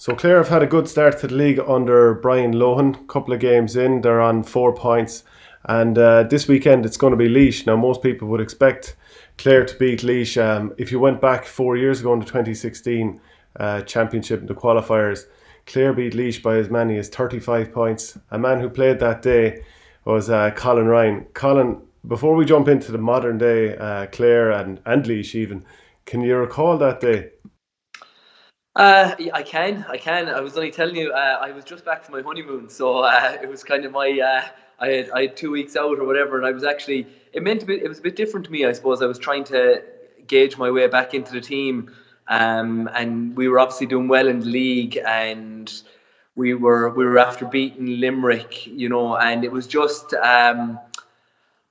So Clare have had a good start to the league under Brian Lohan. Couple of games in, they're on 4 points. And this weekend it's going to be Laois. Now most people would expect Clare to beat Laois. If you went back 4 years ago in the 2016 championship in the qualifiers, Clare beat Laois by as many as 35 points. A man who played that day was Colin Ryan. Colin, before we jump into the modern day Clare and Laois even, can you recall that day? Yeah, I can. I was only telling you, I was just back from my honeymoon, so it was kind of my. I had 2 weeks out or whatever, and I was actually. It was a bit different to me, I suppose. I was trying to gauge my way back into the team, and we were obviously doing well in the league, and we were after beating Limerick, and it was just.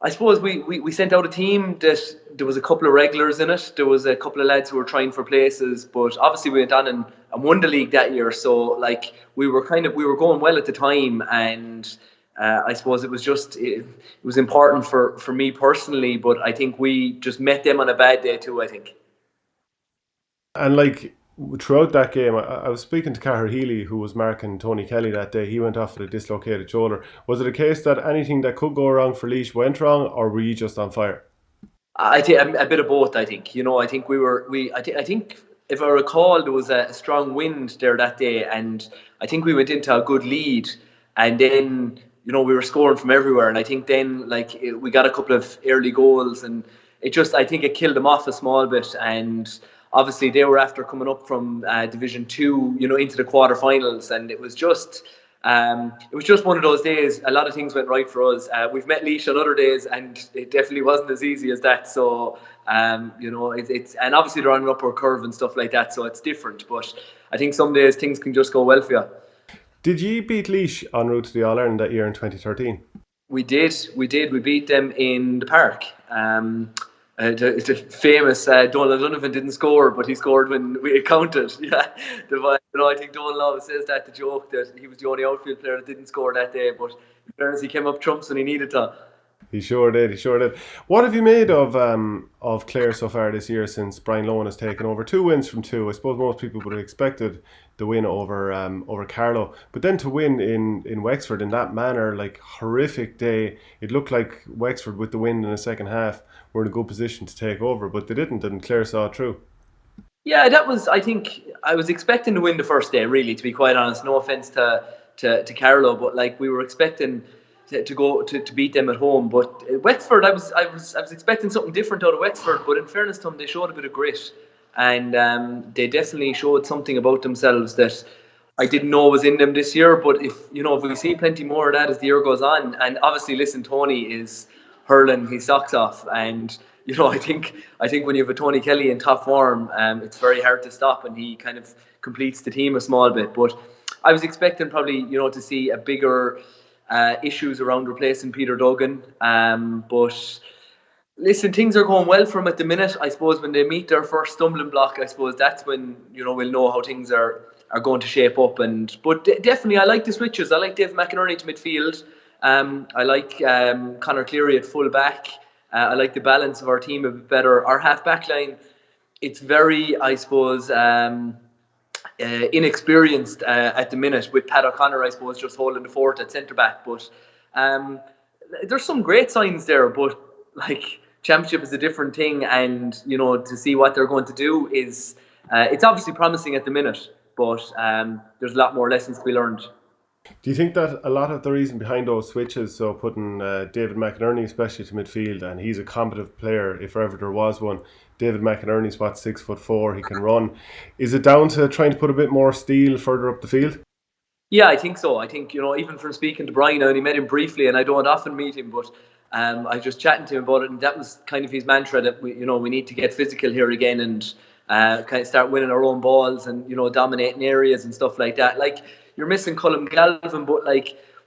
I suppose we sent out a team that there was a couple of regulars in it. There was a couple of lads who were trying for places, but obviously we went on and won the league that year. So like we were going well at the time, and I suppose it was important for me personally. But I think we just met them on a bad day too, I think. And like throughout that game, I was speaking to Cahir Healy, who was marking Tony Kelly that day. He went off with a dislocated shoulder. Was it a case that anything that could go wrong for Laois went wrong, or were you just on fire? I think a bit of both. I think I think I think if I recall, there was a strong wind there that day, and I think we went into a good lead, and then we were scoring from everywhere, and I think then we got a couple of early goals, and I think it killed them off a small bit, and obviously they were after coming up from Division Two, into the quarterfinals, and it was just one of those days. A lot of things went right for us. We've met Laois on other days, and it definitely wasn't as easy as that. So, it's and obviously they're on an upward curve and stuff like that, so it's different. But I think some days things can just go well for you. Did you beat Laois en route to the All Ireland that year in 2013? We did. We beat them in the park. The famous Donald Donovan didn't score, but he scored when it counted. Yeah, I think Donald always says that, the joke that he was the only outfield player that didn't score that day. But in fairness, he came up trumps when he needed to. He sure did. He sure did. What have you made of Clare so far this year since Brian Lohan has taken over? 2 wins from 2. I suppose most people would have expected the win over Carlow, but then to win in Wexford in that manner, like horrific day. It looked like Wexford, with the win in the second half, were in a good position to take over, but they didn't, and Clare saw it through. Yeah, that was. I think I was expecting to win the first day. Really, to be quite honest, no offense to Carlow, but we were expecting to go to beat them at home. But Wexford, I was expecting something different out of Wexford. But in fairness to them, they showed a bit of grit, and they definitely showed something about themselves that I didn't know was in them this year. But if we see plenty more of that as the year goes on, and obviously, listen, Tony is hurling his socks off, and I think when you have a Tony Kelly in top form, it's very hard to stop, and he kind of completes the team a small bit. But I was expecting probably to see a bigger issues around replacing Peter Duggan. But listen, things are going well for him at the minute. I suppose when they meet their first stumbling block, I suppose that's when we'll know how things are going to shape up. But definitely, I like the switches. I like Dave McInerney to midfield. I like Conor Cleary at full back. I like the balance of our team a bit better. Our half back line, it's very, I suppose, inexperienced at the minute, with Pat O'Connor, I suppose, just holding the fort at centre back. But there's some great signs there. But championship is a different thing, and to see what they're going to do is it's obviously promising at the minute. But there's a lot more lessons to be learned. Do you think that a lot of the reason behind those switches, so putting David McInerney especially to midfield, and he's a competent player if ever there was one. David McInerney's 6'4", he can run. Is it down to trying to put a bit more steel further up the field? Yeah, I think so. I think, even from speaking to Brian, I only met him briefly, and I don't often meet him, but I was just chatting to him about it, and that was kind of his mantra, that we need to get physical here again, and kind of start winning our own balls, and dominating areas and stuff like that. You're missing Colm Galvin, but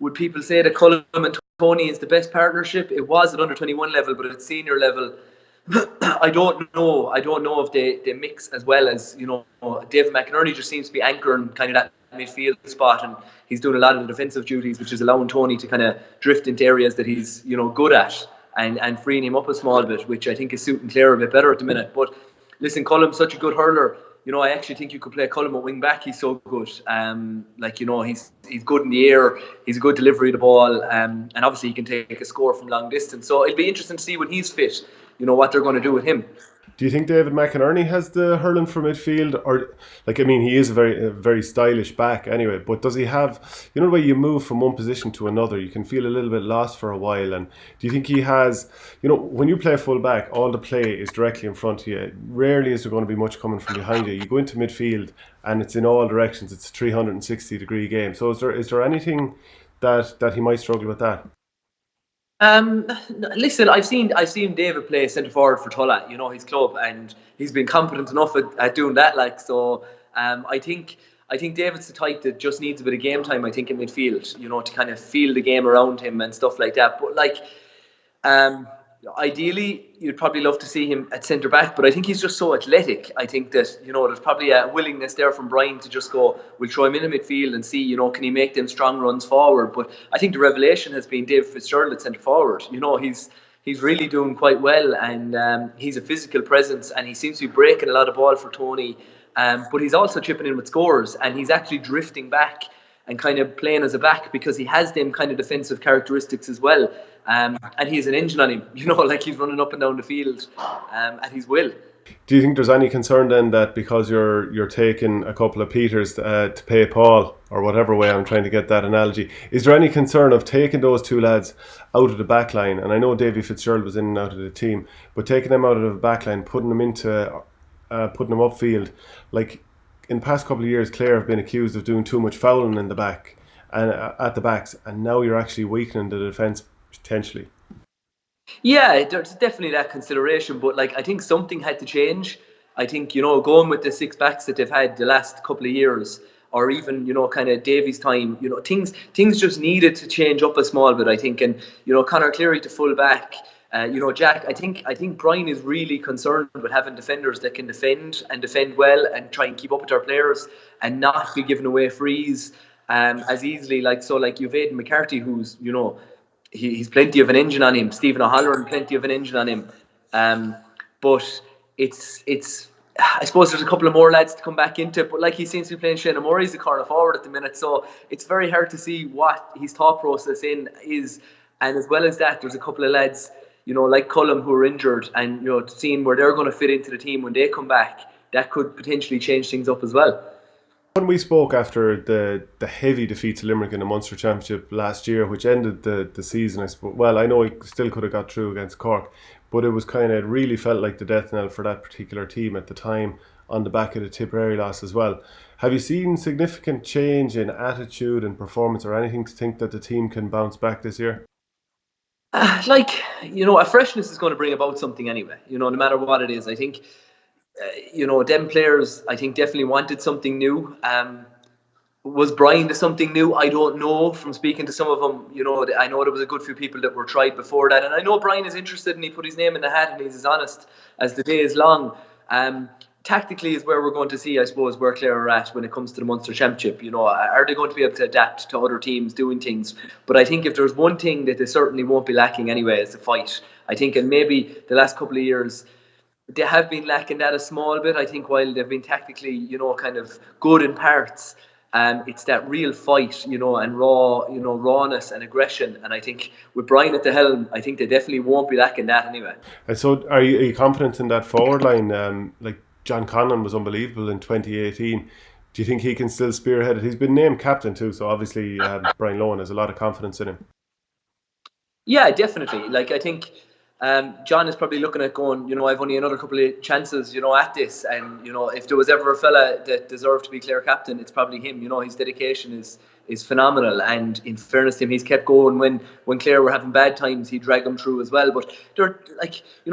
would people say that Colm and Tony is the best partnership? It was at under 21 level, but at senior level, I don't know. I don't know if they mix as well as David McInerney just seems to be anchoring kind of that midfield spot, and he's doing a lot of the defensive duties, which is allowing Tony to kind of drift into areas that he's good at, and freeing him up a small bit, which I think is suiting Clare a bit better at the minute. But listen, Colm's such a good hurler. I actually think you could play Cullum at wing back. He's so good. He's good in the air. He's a good delivery of the ball, and obviously he can take a score from long distance. So it'll be interesting to see when he's fit. What they're going to do with him. Do you think David McInerney has the hurling for midfield, or he is a very stylish back anyway. But does he have the way you move from one position to another, you can feel a little bit lost for a while. And do you think he has? When you play full back, all the play is directly in front of you. Rarely is there going to be much coming from behind you. You go into midfield and it's in all directions. It's a 360-degree game. So is there anything that he might struggle with that? Listen, I've seen David play centre forward for Tulla, his club, and he's been competent enough at doing that. I think David's the type that just needs a bit of game time. I think in midfield, to kind of feel the game around him and stuff like that. But ideally, you'd probably love to see him at centre back, but I think he's just so athletic. I think that there's probably a willingness there from Brian to just go, we'll throw him in the midfield and see, can he make them strong runs forward. But I think the revelation has been Dave Fitzgerald at centre forward. He's really doing quite well, and he's a physical presence, and he seems to be breaking a lot of ball for Tony. But he's also chipping in with scores, and he's actually drifting back and kind of playing as a back because he has them kind of defensive characteristics as well. And he's an engine on him, he's running up and down the field at his will. Do you think there's any concern then that because you're taking a couple of Peters to pay Paul, or whatever way I'm trying to get that analogy, is there any concern of taking those two lads out of the back line? And I know Davy Fitzgerald was in and out of the team, but taking them out of the back line, putting them upfield, like in the past couple of years, Clare have been accused of doing too much fouling in the back and at the backs, and now you're actually weakening the defence potentially. Yeah, there's definitely that consideration, but I think something had to change. I think going with the six backs that they've had the last couple of years, or even kind of Davies' time, things just needed to change up a small bit. I think, and Conor Cleary to full back. Jack, I think Brian is really concerned with having defenders that can defend well and try and keep up with their players and not be giving away frees as easily. You've Aidan McCarthy, who's he's plenty of an engine on him. Stephen O'Halloran, plenty of an engine on him. But it's I suppose there's a couple of more lads to come back into it, but he seems to be playing Shane Murray as a corner forward at the minute, so it's very hard to see what his thought process is. And as well as that, there's a couple of lads, like Cullum, who are injured, and seeing where they're going to fit into the team when they come back, that could potentially change things up as well. When we spoke after the heavy defeat to Limerick in the Munster Championship last year, which ended the season, I suppose. Well, I know he still could have got through against Cork, but it was really felt like the death knell for that particular team at the time, on the back of the Tipperary loss as well. Have you seen significant change in attitude and performance, or anything to think that the team can bounce back this year? A freshness is going to bring about something anyway, no matter what it is. I think them players, I think, definitely wanted something new. Was Brian to something new? I don't know. From speaking to some of them, I know there was a good few people that were tried before that, and I know Brian is interested, and he put his name in the hat, and he's as honest as the day is long. Tactically is where we're going to see, I suppose, where Clare are at when it comes to the Munster Championship. Are they going to be able to adapt to other teams doing things? But I think if there's one thing that they certainly won't be lacking anyway, it's the fight. I think, and maybe the last couple of years, they have been lacking that a small bit. I think while they've been tactically, kind of good in parts, it's that real fight, and rawness and aggression. And I think with Brian at the helm, I think they definitely won't be lacking that anyway. And so, are you confident in that forward line? John Conlon was unbelievable in 2018. Do you think he can still spearhead it? He's been named captain too, so obviously Brian Lohan has a lot of confidence in him. Yeah, definitely. I think John is probably looking at going, I've only another couple of chances, at this. And, if there was ever a fella that deserved to be Clare captain, it's probably him. His dedication is phenomenal. And in fairness to him, he's kept going when Clare were having bad times, he dragged them through as well. But they're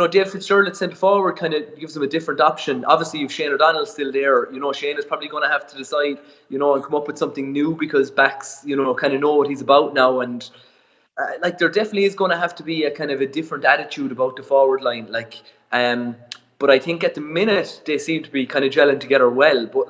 Dave Fitzgerald at centre forward kind of gives them a different option. Obviously, you've Shane O'Donnell still there. Shane is probably going to have to decide, and come up with something new, because backs, kind of know what he's about now. And there definitely is going to have to be a kind of a different attitude about the forward line. But I think at the minute they seem to be kind of gelling together well. But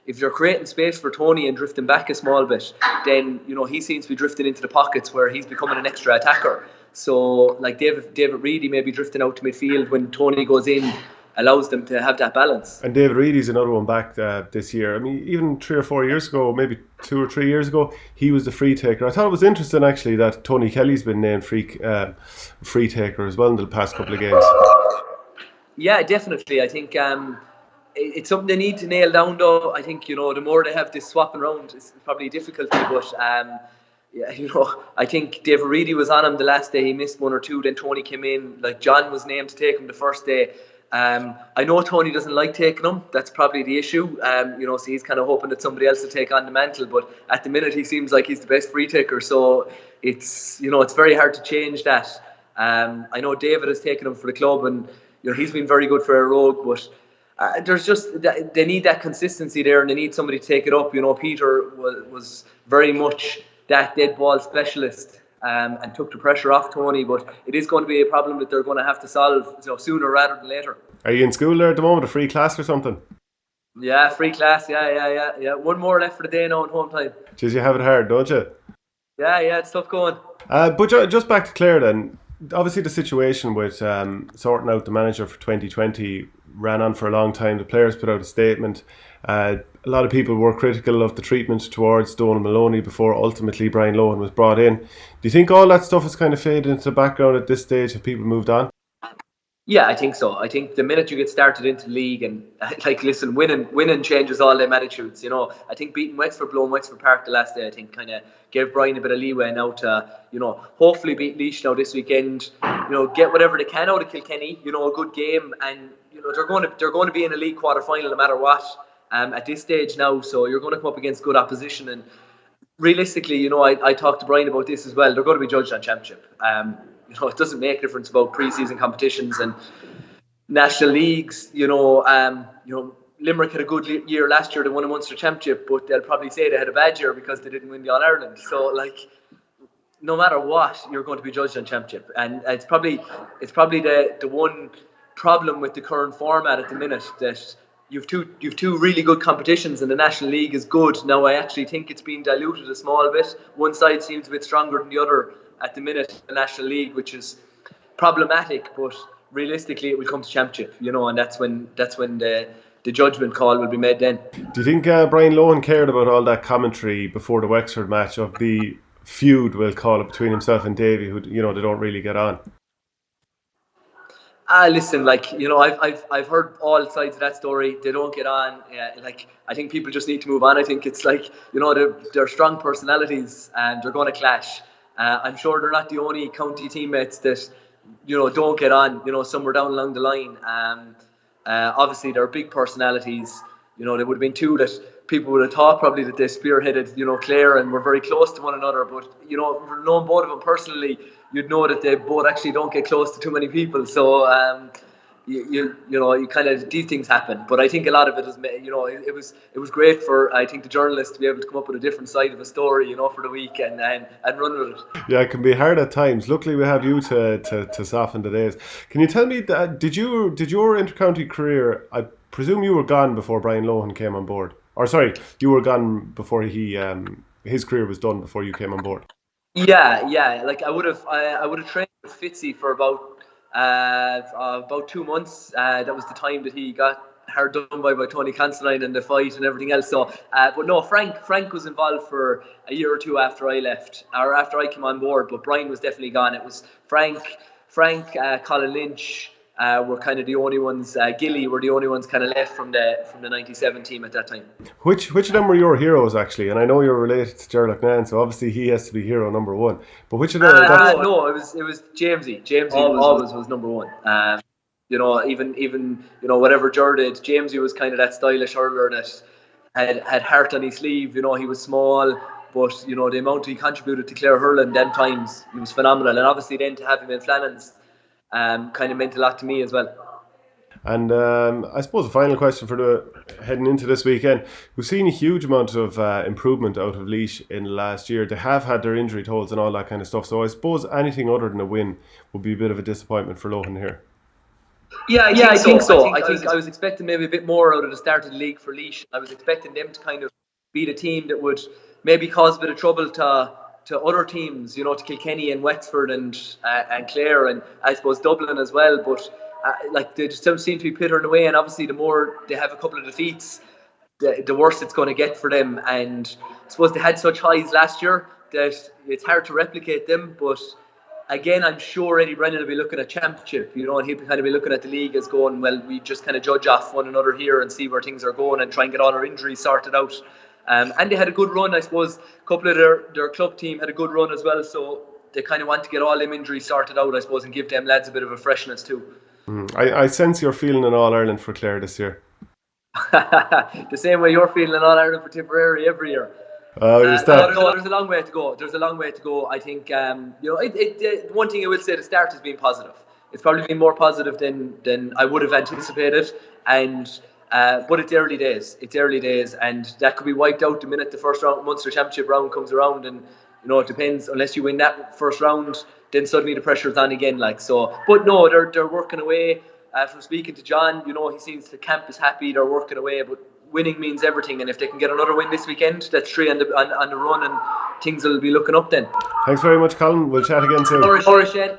if you're creating space for Tony and drifting back a small bit, then he seems to be drifting into the pockets where he's becoming an extra attacker. So David Reedy may be drifting out to midfield when Tony goes in. allows them to have that balance. And David Reedy's another one back this year. I mean, even 3 or 4 years ago, maybe 2 or 3 years ago, he was the free taker. I thought it was interesting actually that Tony Kelly's been named free taker as well in the past couple of games. Yeah, definitely. I think it's something they need to nail down, though. I think, the more they have this swapping around, it's probably a difficulty. But yeah, I think David Reedy was on him the last day. He missed one or two. Then Tony came in. Like John was named to take him the first day. I know Tony doesn't like taking him. That's probably the issue. So he's kind of hoping that somebody else will take on the mantle. But at the minute, he seems like he's the best free taker. So it's very hard to change that. I know David has taken him for the club, and he's been very good for a rogue. But there's just they need that consistency there, and they need somebody to take it up. Peter was very much that dead ball specialist. And took the pressure off Tony, but it is going to be a problem that they're going to have to solve sooner rather than later. Are you in school there at the moment, a free class or something? Yeah, free class, yeah. One more left for the day now in home time. Jeez, you have it hard, don't you? Yeah, it's tough going. But just back to Clare then. Obviously the situation with sorting out the manager for 2020 ran on for a long time. The players put out a statement. A lot of people were critical of the treatment towards Donal Maloney before ultimately Brian Lohan was brought in. Do you think all that stuff has kind of faded into the background at this stage? Have people moved on? Yeah, I think so. I think the minute you get started into the league and listen, winning changes all them attitudes. I think beating Wexford, blowing Wexford Park the last day, I think kind of gave Brian a bit of leeway now to, hopefully beat Laois now this weekend. Get whatever they can out of Kilkenny. A good game, and they're going to be in a league quarter final no matter what. At this stage now, so you're going to come up against good opposition, and realistically, I talked to Brian about this as well. They're going to be judged on championship. It doesn't make a difference about pre-season competitions and national leagues. Limerick had a good year last year. They won a Munster championship, but they'll probably say they had a bad year because they didn't win the All-Ireland. So, no matter what, you're going to be judged on championship, and it's probably the one problem with the current format at the minute, that you've two really good competitions, and the National League is good. Now, I actually think it's been diluted a small bit. One side seems a bit stronger than the other at the minute, the National League, which is problematic. But realistically, it will come to championship, and that's when the judgment call will be made then. Do you think Brian Lohan cared about all that commentary before the Wexford match of the feud, we'll call it, between himself and Davy, who they don't really get on? Listen, I've heard all sides of that story. They don't get on. I think people just need to move on. I think it's they're strong personalities and they're going to clash. I'm sure they're not the only county teammates that don't get on. Somewhere down along the line. Obviously, they're big personalities. There would have been two that people would have thought probably that they spearheaded, Clare, and were very close to one another. But knowing both of them personally, you'd know that they both actually don't get close to too many people. So you kind of, these things happen. But I think a lot of it is, it was great for, I think, the journalists to be able to come up with a different side of a story, for the week and run with it. Yeah, it can be hard at times. Luckily, we have you to soften the days. Can you tell me that did your intercounty career? I presume you were gone before Brian Lohan came on board. Or sorry, you were gone before his career was done before you came on board. Yeah. I would have trained with Fitzy for about 2 months. That was the time that he got hard done by Tony Considine and the fight and everything else. So, but no, Frank was involved for a year or two after I left, or after I came on board. But Brian was definitely gone. It was Frank, Colin Lynch. Were kind of the only ones. Gilly were the only ones kind of left from the '97 team at that time. Which of them were your heroes actually? And I know you're related to Gerald Nan, so obviously he has to be hero number one. But which of them? No, it was Jamesy. Jamesy always was number one. Even whatever Gerald did, Jamesy was kind of that stylish hurler that had heart on his sleeve. He was small, but the amount he contributed to Clare hurling them times, he was phenomenal. And obviously then to have him in Flannan's kind of meant a lot to me as well. And I suppose the final question for heading into this weekend, we've seen a huge amount of improvement out of Laois in the last year. They have had their injury tolls and all that kind of stuff, so I suppose anything other than a win would be a bit of a disappointment for Lohan here. Yeah, I think so. I was expecting maybe a bit more out of the start of the league for Laois. I was expecting them to kind of be the team that would maybe cause a bit of trouble to other teams, to Kilkenny and Wexford and Clare and I suppose Dublin as well. But like they just don't seem to be pittering away. And obviously, the more they have a couple of defeats, the worse it's going to get for them. And I suppose they had such highs last year that it's hard to replicate them. But again, I'm sure Eddie Brennan will be looking at championship, and he'll kind of be looking at the league as going, well, we just kind of judge off one another here and see where things are going and try and get all our injuries sorted out. And they had a good run, I suppose. A couple of their club team had a good run as well, so they kind of want to get all them injuries sorted out, I suppose, and give them lads a bit of a freshness too. I sense you're feeling an All-Ireland for Clare this year. The same way you're feeling an All-Ireland for Tipperary every year. No, there's a long way to go. There's a long way to go. I think one thing I will say, the start has been positive. It's probably been more positive than I would have anticipated, and but it's early days. It's early days, and that could be wiped out the minute the first round Munster Championship round comes around, and it depends. Unless you win that first round, then suddenly the pressure's on again. But no, they're working away. From speaking to John, he seems the camp is happy. They're working away, but winning means everything, and if they can get another win this weekend, that's 3 on the run, and things will be looking up then. Thanks very much, Colin. We'll chat again soon. All right, Shane.